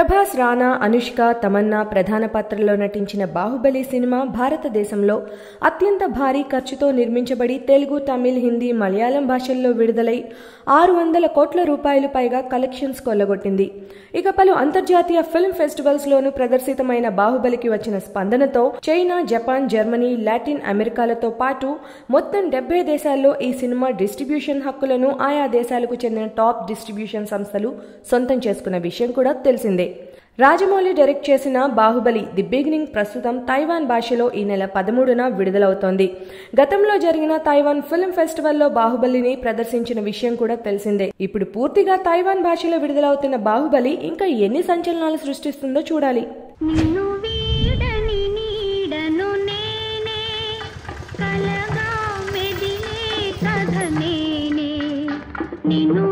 ప్రభాస్, రానా, అనుష్క, తమన్నా ప్రధాన పాత్రల్లో నటించిన బాహుబలి సినిమా భారతదేశంలో అత్యంత భారీ ఖర్చుతో నిర్మించబడి తెలుగు, తమిళ్, హిందీ, మలయాళం భాషల్లో విడుదలై 600 కోట్ల రూపాయలు పైగా కలెక్షన్స్ కొల్లగొట్టింది. ఇక పలు అంతర్జాతీయ ఫిల్మ్ ఫెస్టివల్స్ లోనూ ప్రదర్శితమైన బాహుబలికి వచ్చిన స్పందనతో చైనా, జపాన్, జర్మనీ, లాటిన్ అమెరికాలతో పాటు మొత్తం 70 దేశాల్లో ఈ సినిమా డిస్ట్రిబ్యూషన్ హక్కులను ఆయా దేశాలకు చెందిన టాప్ డిస్ట్రిబ్యూషన్ సంస్థలు సొంతం చేసుకున్న విషయం కూడా తెలిసిందే. రాజమౌళి డైరెక్ట్ చేసిన బాహుబలి ది బిగినింగ్ ప్రస్తుతం తైవాన్ భాషలో ఈ నెల 13న విడుదలవుతోంది. గతంలో జరిగిన తైవాన్ ఫిల్మ్ ఫెస్టివల్లో బాహుబలిని ప్రదర్శించిన విషయం కూడా తెలిసిందే. ఇప్పుడు పూర్తిగా తైవాన్ భాషలో విడుదలవుతున్న బాహుబలి ఇంకా ఎన్ని సంచలనాలు సృష్టిస్తుందో చూడాలి. నిన్ను